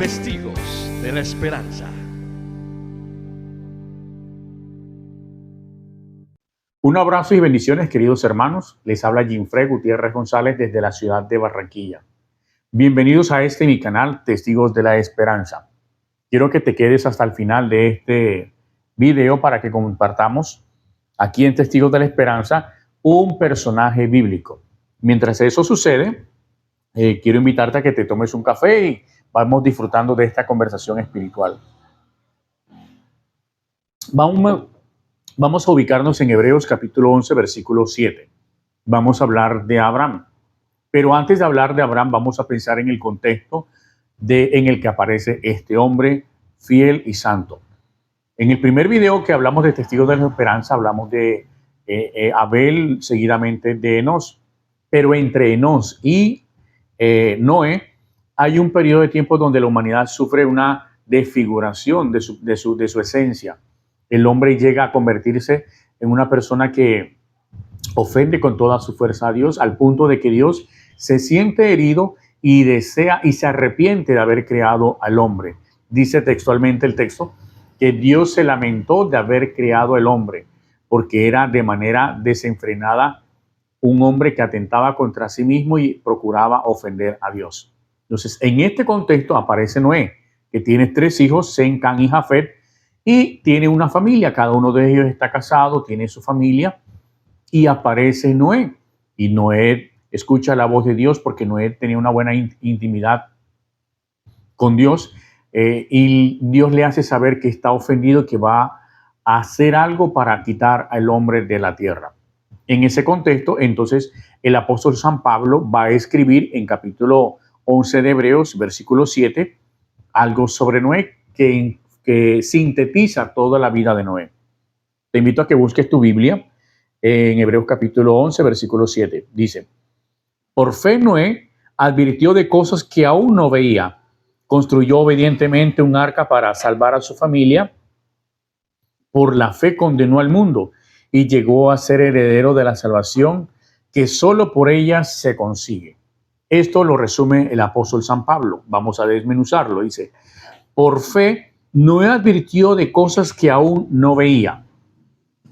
Testigos de la Esperanza. Un abrazo y bendiciones, queridos hermanos. Les habla Ginfrey Gutiérrez González desde la ciudad de Barranquilla. Bienvenidos a mi canal, Testigos de la Esperanza. Quiero que te quedes hasta el final de este video para que compartamos aquí en Testigos de la Esperanza un personaje bíblico. Mientras eso sucede, quiero invitarte a que te tomes un café y vamos disfrutando de esta conversación espiritual. Vamos a ubicarnos en Hebreos capítulo 11, versículo 7. Vamos a hablar de Abraham. Pero antes de hablar de Abraham, vamos a pensar en el contexto en el que aparece este hombre fiel y santo. En el primer video que hablamos de Testigos de la Esperanza, hablamos de Abel, seguidamente de Enos. Pero entre Enos y Noé hay un periodo de tiempo donde la humanidad sufre una desfiguración de su esencia. El hombre llega a convertirse en una persona que ofende con toda su fuerza a Dios, al punto de que Dios se siente herido y desea y se arrepiente de haber creado al hombre. Dice textualmente el texto que Dios se lamentó de haber creado al hombre, porque era de manera desenfrenada un hombre que atentaba contra sí mismo y procuraba ofender a Dios. Entonces, en este contexto aparece Noé, que tiene 3 hijos, Sem, Cam y Jafet, y tiene una familia. Cada uno de ellos está casado, tiene su familia, y aparece Noé. Y Noé escucha la voz de Dios porque Noé tenía una buena intimidad con Dios, y Dios le hace saber que está ofendido, que va a hacer algo para quitar al hombre de la tierra. En ese contexto, entonces, el apóstol San Pablo va a escribir en capítulo 11 de Hebreos, versículo 7, algo sobre Noé que sintetiza toda la vida de Noé. Te invito a que busques tu Biblia en Hebreos capítulo 11, versículo 7. Dice: por fe Noé advirtió de cosas que aún no veía. Construyó obedientemente un arca para salvar a su familia. Por la fe condenó al mundo y llegó a ser heredero de la salvación que solo por ella se consigue. Esto lo resume el apóstol San Pablo. Vamos a desmenuzarlo. Dice: por fe Noé advirtió de cosas que aún no veía.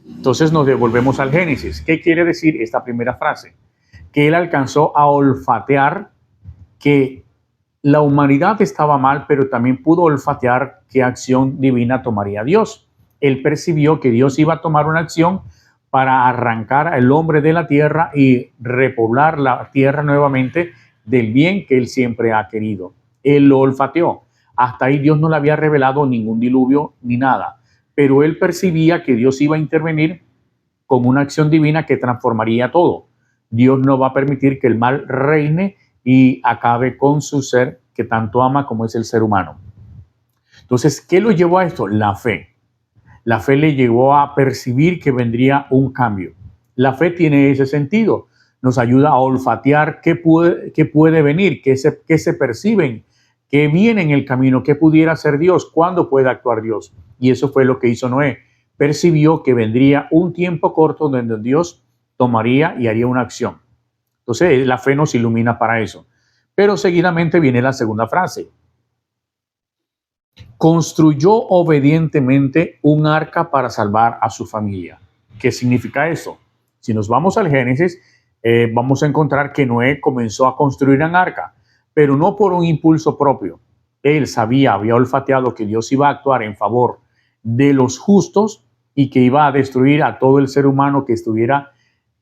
Entonces nos devolvemos al Génesis. ¿Qué quiere decir esta primera frase? Que él alcanzó a olfatear que la humanidad estaba mal, pero también pudo olfatear qué acción divina tomaría Dios. Él percibió que Dios iba a tomar una acción para arrancar al hombre de la tierra y repoblar la tierra nuevamente del bien que él siempre ha querido. Él lo olfateó. Hasta ahí Dios no le había revelado ningún diluvio ni nada, pero él percibía que Dios iba a intervenir con una acción divina que transformaría todo. Dios no va a permitir que el mal reine y acabe con su ser que tanto ama, como es el ser humano. Entonces, ¿qué lo llevó a esto? La fe. La fe le llevó a percibir que vendría un cambio. La fe tiene ese sentido. Nos ayuda a olfatear qué puede venir, qué se perciben, qué viene en el camino, qué pudiera ser Dios, cuándo puede actuar Dios. Y eso fue lo que hizo Noé. Percibió que vendría un tiempo corto donde Dios tomaría y haría una acción. Entonces, la fe nos ilumina para eso. Pero seguidamente viene la segunda frase. Construyó obedientemente un arca para salvar a su familia. ¿Qué significa eso? Si nos vamos al Génesis, vamos a encontrar que Noé comenzó a construir un arca, pero no por un impulso propio. Él había olfateado que Dios iba a actuar en favor de los justos y que iba a destruir a todo el ser humano que estuviera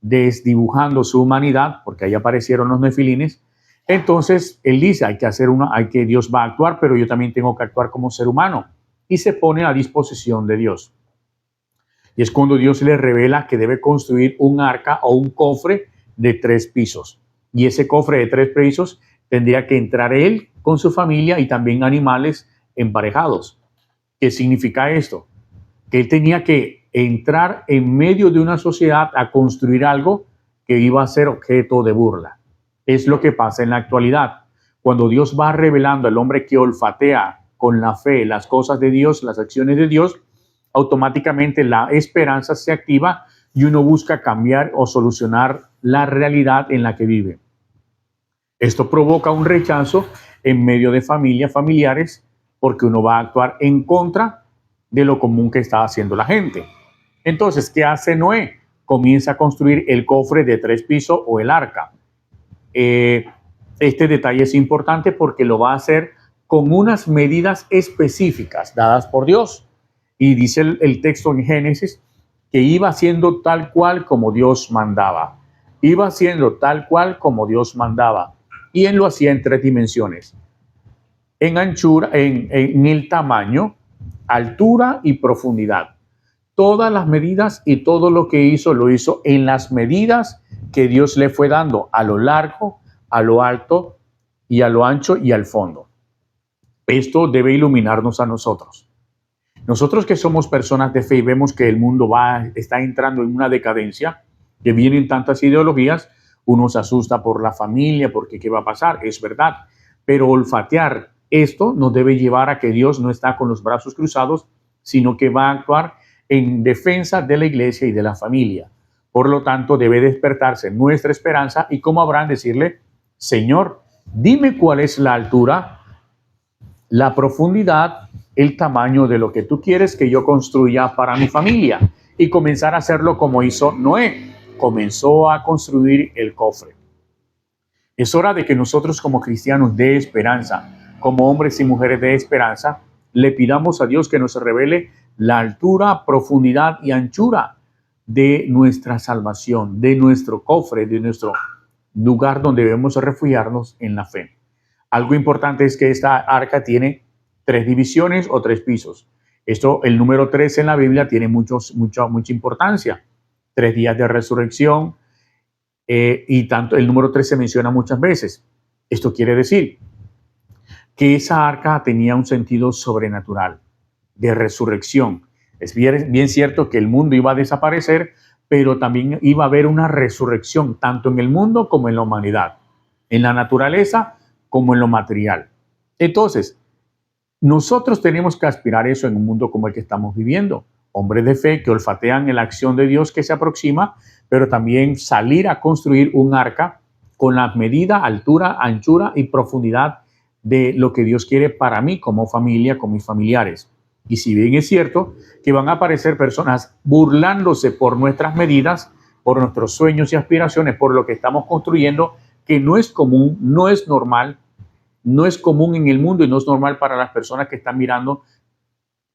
desdibujando su humanidad, porque ahí aparecieron los nefilines. Entonces él dice, Dios va a actuar, pero yo también tengo que actuar como ser humano, y se pone a disposición de Dios. Y es cuando Dios le revela que debe construir un arca o un cofre de 3 pisos. Y ese cofre de 3 pisos tendría que entrar él con su familia y también animales emparejados. ¿Qué significa esto? Que él tenía que entrar en medio de una sociedad a construir algo que iba a ser objeto de burla. Es lo que pasa en la actualidad. Cuando Dios va revelando al hombre que olfatea con la fe las cosas de Dios, las acciones de Dios, automáticamente la esperanza se activa y uno busca cambiar o solucionar la realidad en la que vive. Esto provoca un rechazo en medio de familiares, porque uno va a actuar en contra de lo común que está haciendo la gente. Entonces, ¿qué hace Noé? Comienza a construir el cofre de 3 pisos o el arca. Este detalle es importante porque lo va a hacer con unas medidas específicas dadas por Dios. Y dice el texto en Génesis que iba haciendo tal cual como Dios mandaba. Iba haciendo tal cual como Dios mandaba. Y él lo hacía en 3 dimensiones. En anchura, en el tamaño, altura y profundidad. Todas las medidas y todo lo que hizo, lo hizo en las medidas que Dios le fue dando, a lo largo, a lo alto y a lo ancho y al fondo. Esto debe iluminarnos a nosotros. Nosotros que somos personas de fe y vemos que el mundo está entrando en una decadencia, que vienen tantas ideologías, uno se asusta por la familia, porque qué va a pasar, es verdad. Pero olfatear esto nos debe llevar a que Dios no está con los brazos cruzados, sino que va a actuar en defensa de la iglesia y de la familia. Por lo tanto, debe despertarse nuestra esperanza y como Abraham decirle, Señor, dime cuál es la altura, la profundidad, el tamaño de lo que tú quieres que yo construya para mi familia, y comenzar a hacerlo como hizo Noé. Comenzó a construir el cofre. Es hora de que nosotros como cristianos de esperanza, como hombres y mujeres de esperanza, le pidamos a Dios que nos revele la altura, profundidad y anchura de nuestra salvación, de nuestro cofre, de nuestro lugar donde debemos refugiarnos en la fe. Algo importante es que esta arca tiene 3 divisiones o 3 pisos. Esto, el número 3 en la Biblia tiene mucha importancia. 3 días de resurrección, y tanto el número 3 se menciona muchas veces. Esto quiere decir que esa arca tenía un sentido sobrenatural, de resurrección. Es bien cierto que el mundo iba a desaparecer, pero también iba a haber una resurrección, tanto en el mundo como en la humanidad, en la naturaleza como en lo material. Entonces, nosotros tenemos que aspirar eso en un mundo como el que estamos viviendo. Hombres de fe que olfatean en la acción de Dios que se aproxima, pero también salir a construir un arca con la medida, altura, anchura y profundidad de lo que Dios quiere para mí como familia, con mis familiares. Y si bien es cierto que van a aparecer personas burlándose por nuestras medidas, por nuestros sueños y aspiraciones, por lo que estamos construyendo, que no es común, no es normal, no es común en el mundo y no es normal para las personas que están mirando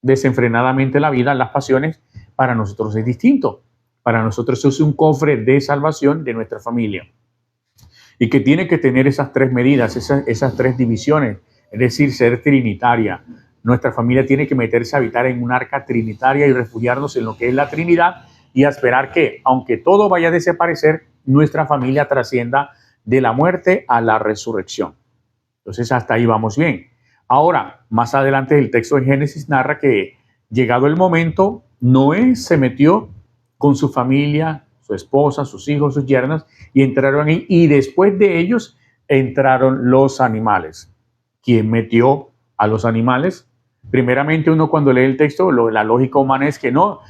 desenfrenadamente la vida, las pasiones, para nosotros es distinto. Para nosotros es un cofre de salvación de nuestra familia. Y que tiene que tener esas 3 medidas, esas 3 divisiones, es decir, ser trinitaria. Nuestra familia tiene que meterse a habitar en un arca trinitaria y refugiarnos en lo que es la Trinidad y a esperar que, aunque todo vaya a desaparecer, nuestra familia trascienda de la muerte a la resurrección. Entonces, hasta ahí vamos bien. Ahora, más adelante el texto de Génesis narra que, llegado el momento, Noé se metió con su familia, su esposa, sus hijos, sus yernas, y entraron ahí, y después de ellos entraron los animales. ¿Quién metió a los animales? Primeramente, uno cuando lee el texto, la lógica humana es que no,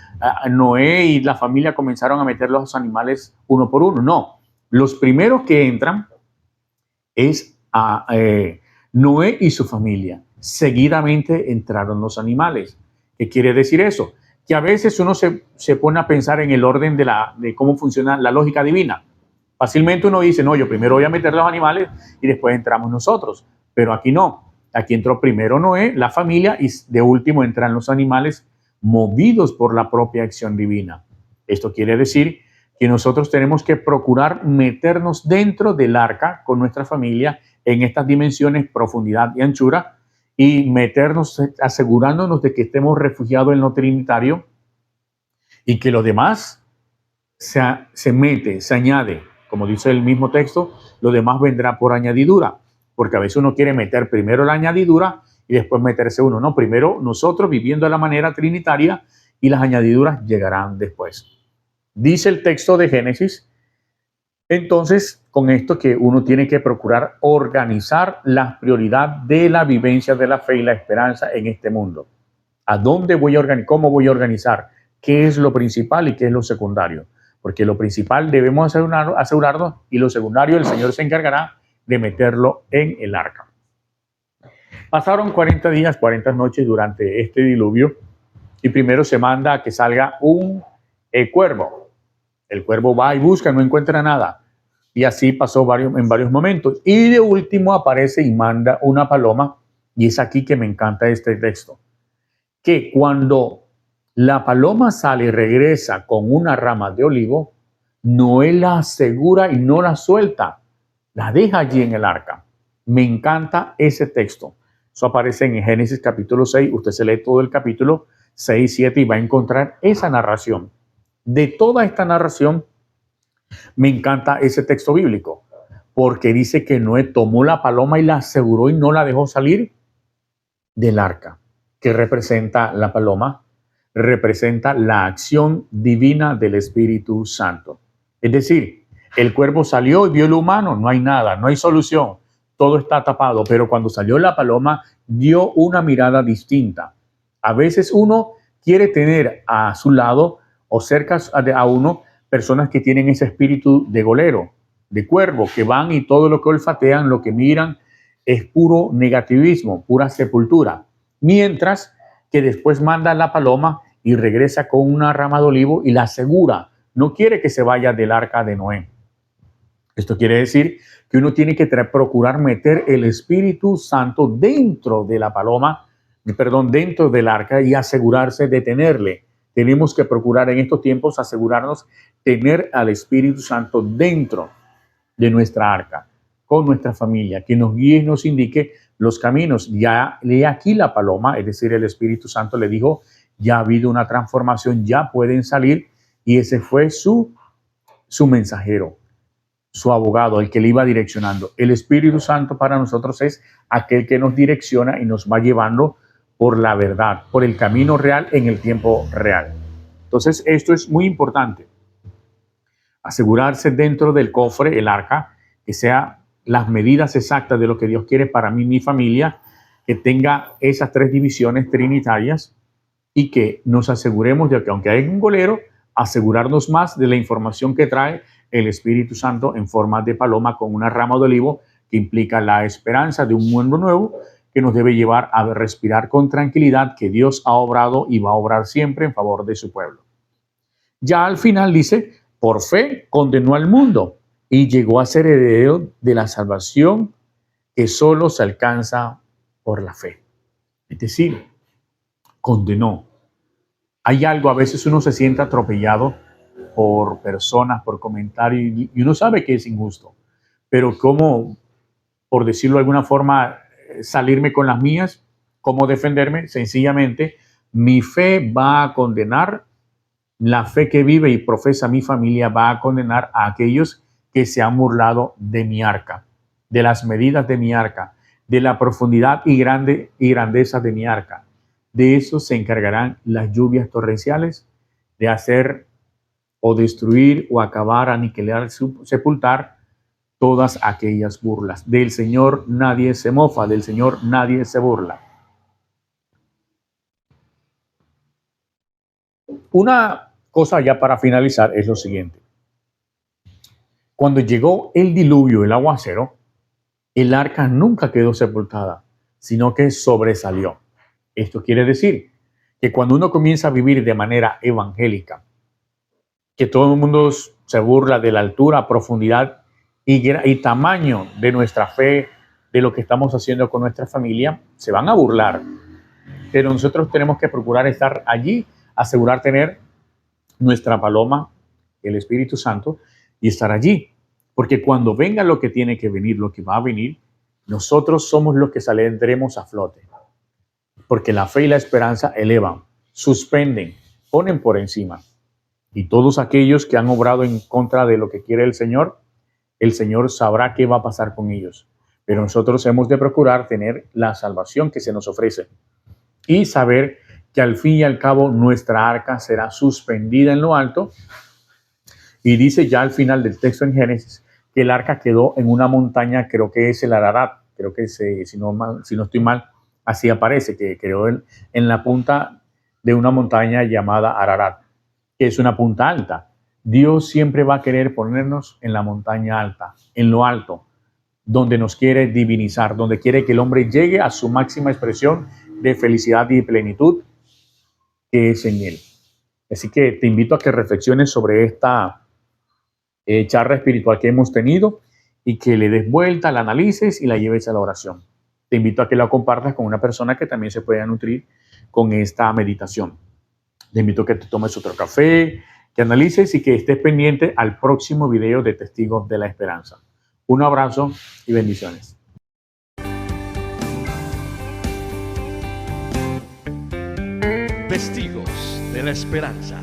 Noé y la familia comenzaron a meter los animales uno por uno. No, los primeros que entran es Noé y su familia. Seguidamente entraron los animales. ¿Qué quiere decir eso? Que a veces uno se pone a pensar en el orden de cómo funciona la lógica divina. Fácilmente uno dice, no, yo primero voy a meter los animales y después entramos nosotros. Pero aquí no. Aquí entró primero Noé, la familia, y de último entran los animales movidos por la propia acción divina. Esto quiere decir que nosotros tenemos que procurar meternos dentro del arca con nuestra familia en estas dimensiones, profundidad y anchura, y meternos asegurándonos de que estemos refugiados en lo trinitario y que lo demás se añade. Como dice el mismo texto, lo demás vendrá por añadidura, porque a veces uno quiere meter primero la añadidura y después meterse uno. No, primero nosotros viviendo de la manera trinitaria y las añadiduras llegarán después. Dice el texto de Génesis, entonces, con esto que uno tiene que procurar organizar la prioridad de la vivencia de la fe y la esperanza en este mundo. ¿A dónde voy a organizar? ¿Cómo voy a organizar? ¿Qué es lo principal y qué es lo secundario? Porque lo principal debemos asegurarnos y lo secundario el Señor se encargará de meterlo en el arca. Pasaron 40 días, 40 noches durante este diluvio y primero se manda a que salga un cuervo. El cuervo va y busca, no encuentra nada. Y así pasó en varios momentos. Y de último aparece y manda una paloma. Y es aquí que me encanta este texto. Que cuando la paloma sale y regresa con una rama de olivo, Noé la asegura y no la suelta. La deja allí en el arca. Me encanta ese texto. Eso aparece en Génesis capítulo 6. Usted se lee todo el capítulo 6, 7 y va a encontrar esa narración. De toda esta narración, me encanta ese texto bíblico, porque dice que Noé tomó la paloma y la aseguró y no la dejó salir del arca. ¿Qué representa la paloma? Representa la acción divina del Espíritu Santo. Es decir, el cuervo salió y vio lo humano, no hay nada, no hay solución, todo está tapado, pero cuando salió la paloma dio una mirada distinta. A veces uno quiere tener a su lado o cerca a uno personas que tienen ese espíritu de golero, de cuervo, que van y todo lo que olfatean, lo que miran, es puro negativismo, pura sepultura. Mientras que después manda la paloma y regresa con una rama de olivo y la asegura. No quiere que se vaya del arca de Noé. Esto quiere decir que uno tiene que procurar meter el Espíritu Santo dentro de la paloma, dentro del arca y asegurarse de tenerle. Tenemos que procurar en estos tiempos asegurarnos tener al Espíritu Santo dentro de nuestra arca, con nuestra familia, que nos guíe y nos indique los caminos. Ya lee aquí la paloma, es decir, el Espíritu Santo le dijo, ya ha habido una transformación, ya pueden salir, y ese fue su mensajero, su abogado, el que le iba direccionando. El Espíritu Santo para nosotros es aquel que nos direcciona y nos va llevando por la verdad, por el camino real en el tiempo real. Entonces, esto es muy importante. Asegurarse dentro del cofre, el arca, que sea las medidas exactas de lo que Dios quiere para mí y mi familia, que tenga esas 3 divisiones trinitarias y que nos aseguremos de que aunque hay un golero, asegurarnos más de la información que trae el Espíritu Santo en forma de paloma con una rama de olivo que implica la esperanza de un mundo nuevo que nos debe llevar a respirar con tranquilidad que Dios ha obrado y va a obrar siempre en favor de su pueblo. Ya al final dice, por fe condenó al mundo y llegó a ser heredero de la salvación que solo se alcanza por la fe. Es decir, condenó. Hay algo, a veces uno se siente atropellado por personas, por comentarios, y uno sabe que es injusto, pero ¿cómo, por decirlo de alguna forma, salirme con las mías? ¿Cómo defenderme? Sencillamente, mi fe va a condenar, la fe que vive y profesa mi familia va a condenar a aquellos que se han burlado de mi arca, de las medidas de mi arca, de la profundidad y grandeza de mi arca. De eso se encargarán las lluvias torrenciales, de hacer o destruir o acabar, aniquilar, sepultar todas aquellas burlas. Del Señor nadie se mofa, del Señor nadie se burla. Una cosa ya para finalizar es lo siguiente. Cuando llegó el diluvio, el aguacero, el arca nunca quedó sepultada, sino que sobresalió. Esto quiere decir que cuando uno comienza a vivir de manera evangélica, que todo el mundo se burla de la altura, profundidad y tamaño de nuestra fe, de lo que estamos haciendo con nuestra familia, se van a burlar. Pero nosotros tenemos que procurar estar allí, asegurar tener nuestra paloma, el Espíritu Santo, y estar allí. Porque cuando venga lo que tiene que venir, lo que va a venir, nosotros somos los que saldremos a flote. Porque la fe y la esperanza elevan, suspenden, ponen por encima. Y todos aquellos que han obrado en contra de lo que quiere el Señor sabrá qué va a pasar con ellos. Pero nosotros hemos de procurar tener la salvación que se nos ofrece y saber que al fin y al cabo nuestra arca será suspendida en lo alto. Y dice ya al final del texto en Génesis que el arca quedó en una montaña, creo que es el Ararat, creo que si no estoy mal, así aparece, que quedó en la punta de una montaña llamada Ararat, que es una punta alta. Dios siempre va a querer ponernos en la montaña alta, en lo alto, donde nos quiere divinizar, donde quiere que el hombre llegue a su máxima expresión de felicidad y plenitud que es en él. Así que te invito a que reflexiones sobre esta charla espiritual que hemos tenido y que le des vuelta, la analices y la lleves a la oración. Te invito a que la compartas con una persona que también se pueda nutrir con esta meditación. Te invito a que te tomes otro café, que analices y que estés pendiente al próximo video de Testigos de la Esperanza. Un abrazo y bendiciones. Testigos de la Esperanza.